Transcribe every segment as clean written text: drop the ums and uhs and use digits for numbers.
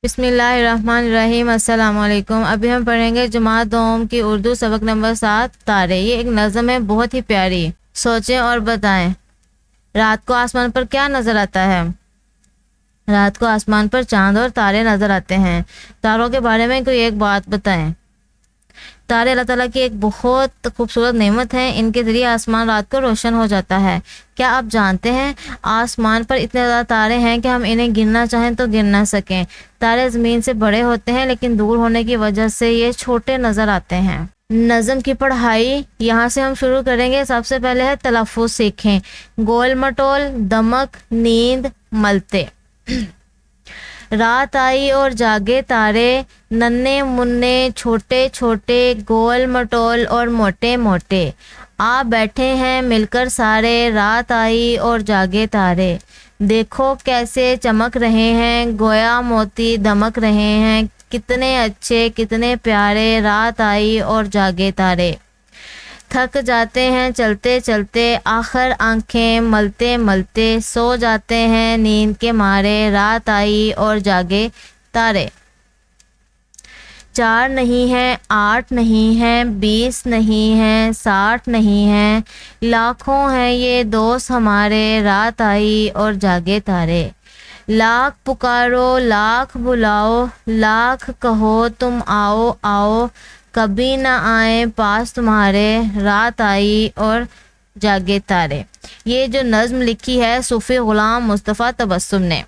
बिस्मिल्लाहिर्रहमानिर्रहीम। अस्सलाम वालेकुम। अभी हम पढ़ेंगे जमात दोम की उर्दू सबक नंबर 7 तारे। ये एक नज़म है बहुत ही प्यारी। सोचें और बताएं, रात को आसमान पर क्या नज़र आता है? रात को आसमान पर चांद और तारे नज़र आते हैं। तारों के बारे में कोई एक बात बताएं। तारे अल्लाह ताला की एक बहुत खूबसूरत नेमत है। इनके ज़रिए आसमान रात को रोशन हो जाता है। क्या आप जानते हैं आसमान पर इतने ज़्यादा तारे हैं कि हम इन्हें गिनना चाहें तो गिन ना सकें। तारे ज़मीन से बड़े होते हैं लेकिन दूर होने की वजह से ये छोटे नज़र आते हैं। नज़म की पढ़ाई यहाँ से हम शुरू करेंगे। सबसे पहले है तलफ़्फ़ुज़ सीखें। गोल मटोल, दमक, नींद, मलते। रात आई और जागे तारे, नन्हे मुन्ने छोटे छोटे, गोल मटोल और मोटे मोटे। आ बैठे हैं मिलकर सारे, रात आई और जागे तारे। देखो कैसे चमक रहे हैं, गोया मोती दमक रहे हैं। कितने अच्छे कितने प्यारे, रात आई और जागे तारे। थक जाते हैं चलते चलते, आखिर आंखें मलते मलते। सो जाते हैं नींद के मारे, रात आई और जागे तारे। 4 नहीं है, 8 नहीं है, 20 नहीं है, 60 नहीं है, लाखों हैं ये दोस्त हमारे, रात आई और जागे तारे। लाख पुकारो लाख बुलाओ, लाख कहो तुम आओ आओ, कभी ना आए पास तुम्हारे, रात आई और जागे तारे। ये जो नज़्म लिखी है सूफ़ी ग़ुलाम मुस्तफ़ा तबस्सुम ने।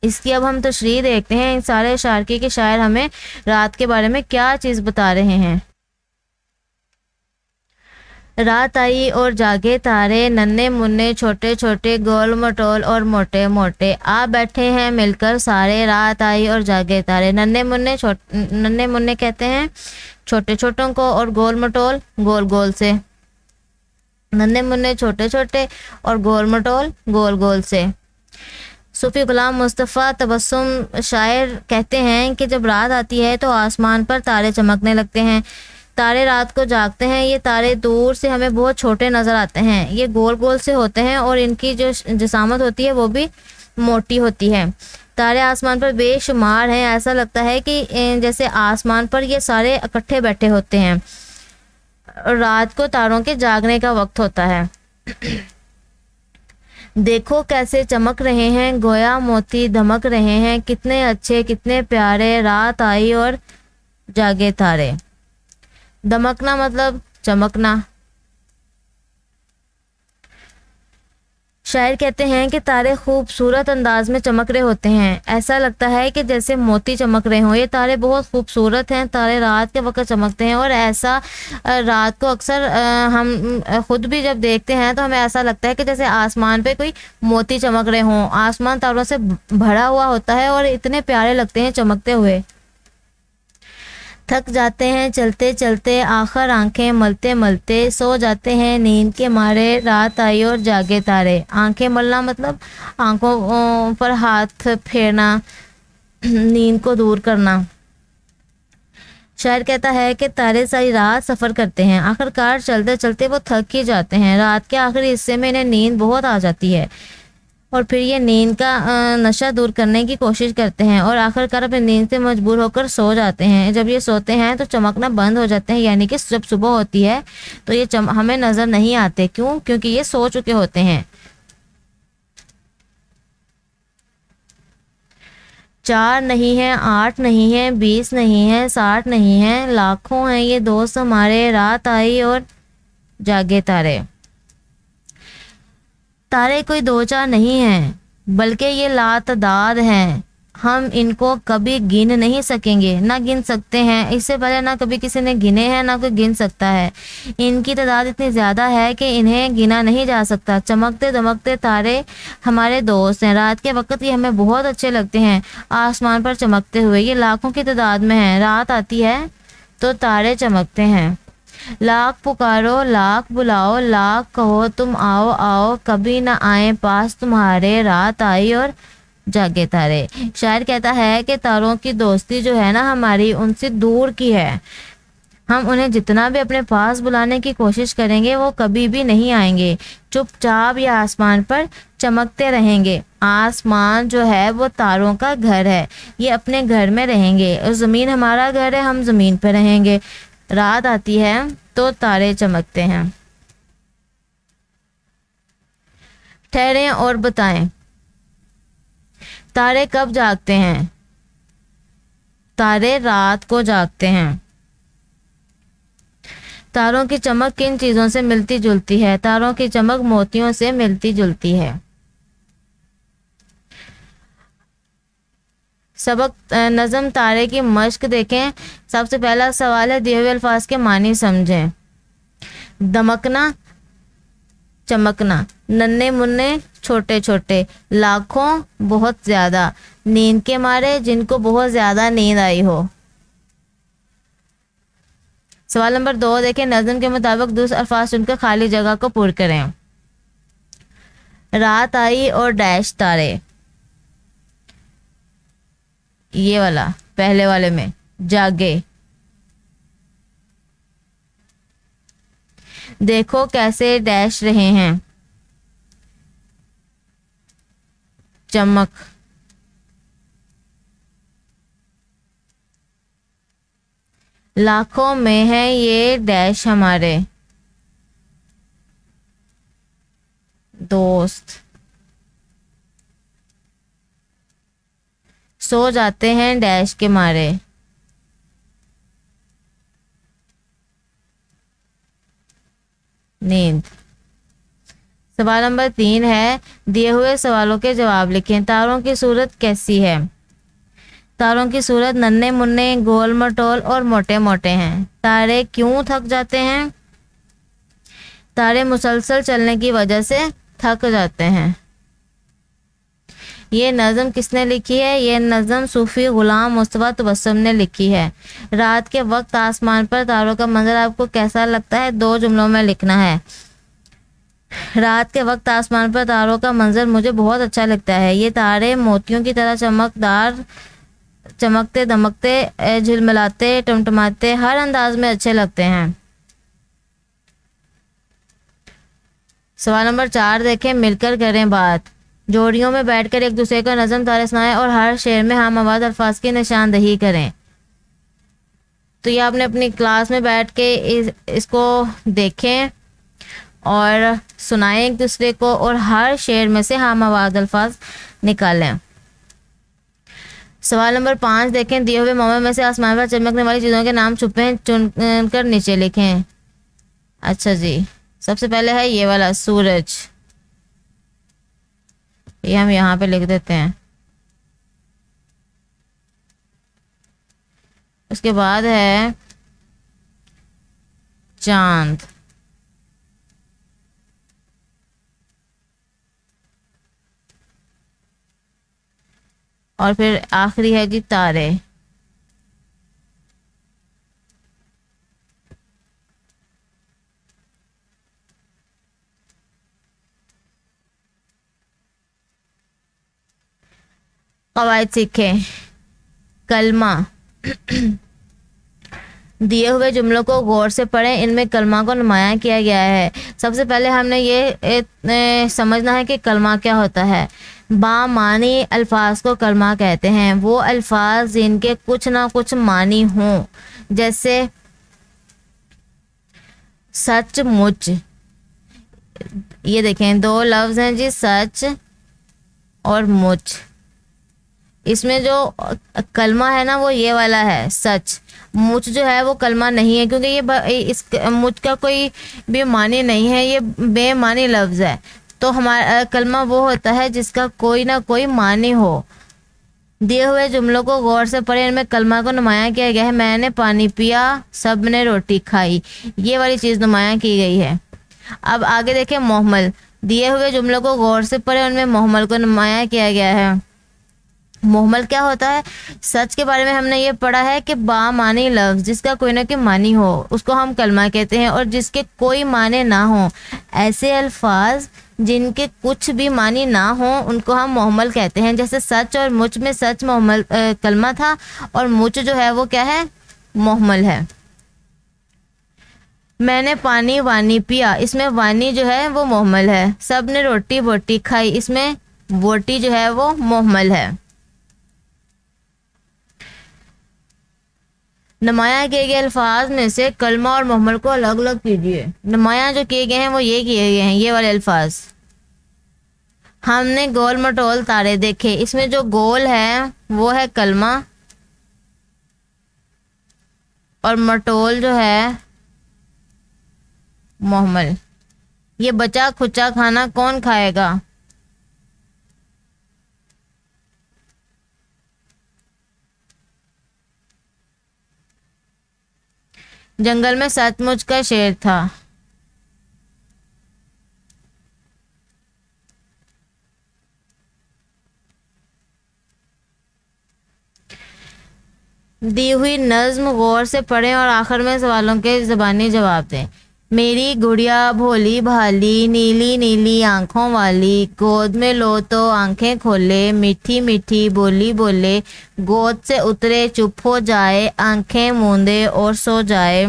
इसकी अब हम तशरीह देखते हैं। इन सारे शायरी के शायर हमें रात के बारे में क्या चीज़ बता रहे हैं। रात आई और जागे तारे, नन्हे मुन्ने छोटे छोटे, गोल मटोल और मोटे मोटे। आ बैठे हैं मिलकर सारे, रात आई और जागे तारे। नन्हे मुन्ने कहते हैं छोटे छोटों को, और गोल मटोल गोल गोल से। नन्हे मुन्ने छोटे छोटे और गोल मटोल गोल गोल से। सूफ़ी ग़ुलाम मुस्तफ़ा तबस्सुम शायर कहते हैं कि जब रात आती है तो आसमान पर तारे चमकने लगते हैं। तारे रात को जागते हैं। ये तारे दूर से हमें बहुत छोटे नज़र आते हैं। ये गोल गोल से होते हैं और इनकी जो जिसामत होती है वो भी मोटी होती है। तारे आसमान पर बेशुमार हैं। ऐसा लगता है कि जैसे आसमान पर ये सारे इकट्ठे बैठे होते हैं। रात को तारों के जागने का वक्त होता है। देखो कैसे चमक रहे हैं, गोया मोती दमक रहे हैं। कितने अच्छे कितने प्यारे, रात आई और जागे तारे। दमकना मतलब चमकना। शायर कहते हैं कि तारे खूबसूरत अंदाज में चमक रहे होते हैं। ऐसा लगता है कि जैसे मोती चमक रहे हों। ये तारे बहुत खूबसूरत हैं। तारे रात के वक्त चमकते हैं और ऐसा रात को अक्सर हम खुद भी जब देखते हैं तो हमें ऐसा लगता है कि जैसे आसमान पे कोई मोती चमक रहे हों। आसमान तारों से भरा हुआ होता है और इतने प्यारे लगते हैं चमकते हुए। थक जाते हैं चलते चलते, आखिर आंखें मलते मलते। सो जाते हैं नींद के मारे, रात आई और जागे तारे। आंखें मलना मतलब आंखों पर हाथ फेरना, नींद को दूर करना। शायर कहता है कि तारे सारी रात सफ़र करते हैं, आखिरकार चलते चलते वो थक ही जाते हैं। रात के आखिरी हिस्से में इन्हें नींद बहुत आ जाती है और फिर ये नींद का नशा दूर करने की कोशिश करते हैं और आखिरकार अपनी नींद से मजबूर होकर सो जाते हैं। जब ये सोते हैं तो चमकना बंद हो जाते हैं, यानी कि जब सुबह होती है तो ये हमें नज़र नहीं आते। क्यों? क्योंकि ये सो चुके होते हैं। 4 नहीं है, 8 नहीं है, 20 नहीं है, 60 नहीं है, लाखों हैं ये दोस्त हमारे, रात आई और जागे तारे। तारे कोई 2-4 नहीं हैं, बल्कि ये लातादाद हैं। हम इनको कभी गिन नहीं सकेंगे, ना गिन सकते हैं। इससे पहले ना कभी किसी ने गिने हैं, ना कोई गिन सकता है। इनकी तादाद इतनी ज़्यादा है कि इन्हें गिना नहीं जा सकता। चमकते दमकते तारे हमारे दोस्त हैं। रात के वक्त ये हमें बहुत अच्छे लगते हैं आसमान पर चमकते हुए। ये लाखों की तादाद में हैं। रात आती है तो तारे चमकते हैं। लाख पुकारो लाख बुलाओ, लाख कहो तुम आओ आओ, कभी ना आए पास तुम्हारे, रात आई और जागे तारे। शायर कहता है कि तारों की दोस्ती जो है ना हमारी, उनसे दूर की है। हम उन्हें जितना भी अपने पास बुलाने की कोशिश करेंगे वो कभी भी नहीं आएंगे। चुपचाप ये आसमान पर चमकते रहेंगे। आसमान जो है वो तारों का घर है, ये अपने घर में रहेंगे। और ज़मीन हमारा घर है, हम ज़मीन पे रहेंगे। रात आती है तो तारे चमकते हैं। ठहरें और बताएं, तारे कब जागते हैं? तारे रात को जागते हैं। तारों की चमक किन चीज़ों से मिलती जुलती है? तारों की चमक मोतियों से मिलती जुलती है। सबक नज़म तारे की मश्क देखें। सबसे पहला सवाल है, दिए हुए अल्फाज के मानी समझें। दमकना, चमकना। नन्हे मुन्ने, छोटे छोटे। लाखों, बहुत ज़्यादा। नींद के मारे, जिनको बहुत ज़्यादा नींद आई हो। सवाल नंबर 2 देखें, नज़म के मुताबिक दूसरे अल्फाज चुनकर खाली जगह को पूर्ण करें। रात आई और डैश तारे, ये वाला पहले वाले में। जागे, देखो कैसे डैश रहे हैं। चमक, लाखों में है ये डैश हमारे। दोस्त, सो जाते हैं डैश के मारे। नींद। सवाल नंबर 3 है, दिए हुए सवालों के जवाब लिखें। तारों की सूरत कैसी है? तारों की सूरत नन्हे मुन्ने, गोल मटोल और मोटे मोटे हैं। तारे क्यों थक जाते हैं? तारे मुसलसल चलने की वजह से थक जाते हैं। ये नज़म किसने लिखी है? ये नज़म सूफ़ी ग़ुलाम मुस्तफ़ा तबस्सुम ने लिखी है। रात के वक्त आसमान पर तारों का मंजर आपको कैसा लगता है? 2 जुमलों में लिखना है। रात के वक्त आसमान पर तारों का मंजर मुझे बहुत अच्छा लगता है। ये तारे मोतियों की तरह चमकदार, चमकते दमकते, झिलमिलाते, टमटमाते, हर अंदाज में अच्छे लगते हैं। सवाल नंबर 4 देखें, मिलकर करें बात। जोड़ियों में बैठकर एक दूसरे का नज़म तारे सुनाएं और हर शेर में हम आवाज़ अल्फाज की निशानदही करें। तो ये आपने अपनी क्लास में बैठ के इसको देखें और सुनाएं एक दूसरे को, और हर शेर में से हम आवाज़ अल्फाज निकालें। सवाल नंबर 5 देखें, दिए हुए मौसम में से आसमान पर चमकने वाली चीज़ों के नाम छुपे हैं, चुनकर नीचे लिखें। अच्छा जी, सबसे पहले है ये वाला सूरज, ये हम यहाँ पे लिख देते हैं। उसके बाद है चांद, और फिर आखिरी है जी तारे। कवायद सीखें। कलमा, दिए हुए जुमलों को गौर से पढ़ें, इनमें कलमा को नुमायां किया गया है। सबसे पहले हमने ये समझना है कि कलमा क्या होता है। बामानी अल्फाज को कलमा कहते हैं। वो अल्फाज जिनके कुछ ना कुछ मानी हों, जैसे सच मुच। ये देखें 2 लफ्ज़ हैं जी, सच और मुच। इसमें जो कलमा है ना वो ये वाला है, सच। मुच जो है वो कलमा नहीं है, क्योंकि ये इस मुच का कोई भी मानी नहीं है, ये बेमानी लफ्ज़ है। तो हमारा कलमा वो होता है जिसका कोई ना कोई मानी हो। दिए हुए जुमलों को गौर से पढ़े, इनमें कलमा को नुमायां किया गया है। मैंने पानी पिया, सब ने रोटी खाई, ये वाली चीज़ नुमायां की गई है। अब आगे देखें मोहमल। दिए हुए जुमलों को गौर से पढ़े, उनमें मोहमल को नुमायां किया गया है। मोहमल क्या होता है? सच के बारे में हमने ये पढ़ा है कि बामानी लफ्ज़ जिसका कोई ना कोई मानी हो उसको हम कलमा कहते हैं, और जिसके कोई माने ना हो, ऐसे अल्फाज जिनके कुछ भी मानी ना हो उनको हम मोहमल कहते हैं। जैसे सच और मुच में सच मोहमल कलमा था, और मुच जो है वो क्या है? मोहमल है। मैंने पानी वानी पिया, इसमें वानी जो है वो मोहमल है। सब ने रोटी बोटी खाई, इसमें बोटी जो है वो मोहमल है। नुमाया किए गए अल्फाज में से कलमा और मोहम्मल को अलग अलग कीजिए। नुमाया जो किए गए हैं वो ये किए गए हैं, ये वाले अल्फाज। हमने गोल मटोल तारे देखे, इसमें जो गोल है वो है कलमा और मटोल जो है मोहम्मल। ये बचा खुचा खाना कौन खाएगा? जंगल में सचमुच का शेर था। दी हुई नज्म गौर से पढ़ें और आखिर में सवालों के ज़बानी जवाब दें। मेरी गुड़िया भोली भाली, नीली नीली आंखों वाली, गोद में लो तो आंखें खोले, मीठी मीठी बोली बोले, गोद से उतरे चुप हो जाए, आंखें मूंदे और सो जाए,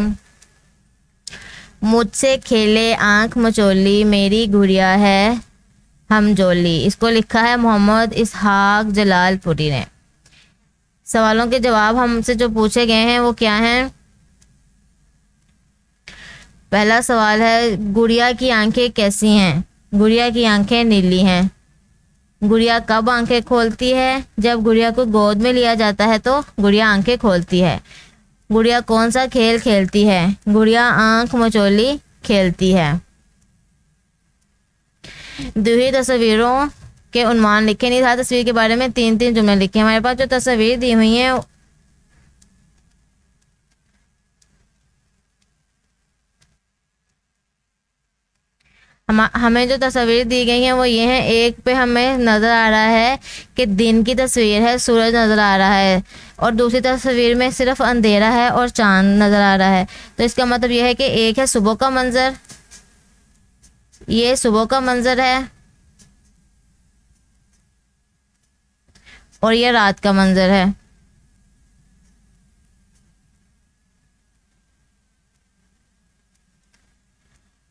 मुझसे खेले आंख मचोली, मेरी गुड़िया है हम जोली। इसको लिखा है मोहम्मद इसहाक जलालपुरी ने। सवालों के जवाब हमसे जो पूछे गए हैं वो क्या हैं? पहला सवाल है गुड़िया की आंखें कैसी हैं? गुड़िया की आंखें नीली हैं। गुड़िया कब आंखें खोलती है? जब गुड़िया को गोद में लिया जाता है तो गुड़िया आंखें खोलती है। गुड़िया कौन सा खेल खेलती है? गुड़िया आंख मचोली खेलती है। दी हुई तस्वीरों के उन्वान लिखे। नहीं था तस्वीर के बारे में 3-3 जुमले लिखे। हमारे पास जो तस्वीर दी हुई है हमें जो तस्वीर दी गई है वो ये है। एक पे हमें नज़र आ रहा है कि दिन की तस्वीर है, सूरज नज़र आ रहा है, और दूसरी तस्वीर में सिर्फ अंधेरा है और चांद नज़र आ रहा है। तो इसका मतलब ये है कि एक है सुबह का मंज़र, ये सुबह का मंज़र है, और ये रात का मंज़र है।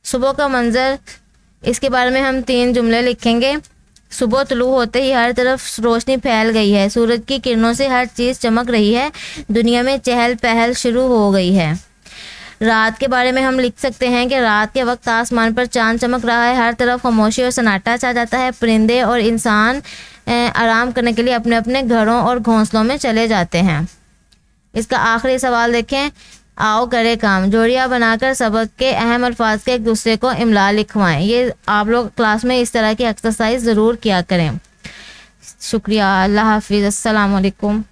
सुबह का मंज़र, इसके बारे में हम 3 जुमले लिखेंगे। सुबह तुलू होते ही हर तरफ रोशनी फैल गई है, सूरज की किरणों से हर चीज़ चमक रही है, दुनिया में चहल पहल शुरू हो गई है। रात के बारे में हम लिख सकते हैं कि रात के वक्त आसमान पर चांद चमक रहा है, हर तरफ खामोशी और सन्नाटा छा जाता है, परिंदे और इंसान आराम करने के लिए अपने अपने घरों और घोंसलों में चले जाते हैं। इसका आखिरी सवाल देखें। आओ करे काम, जोड़ियाँ बनाकर सबक के अहम अल्फाज के एक दूसरे को इमला लिखवाएं। ये आप लोग क्लास में इस तरह की एक्सरसाइज ज़रूर किया करें। शुक्रिया। अल्लाह हाफिज़। अस्सलाम वालेकुम।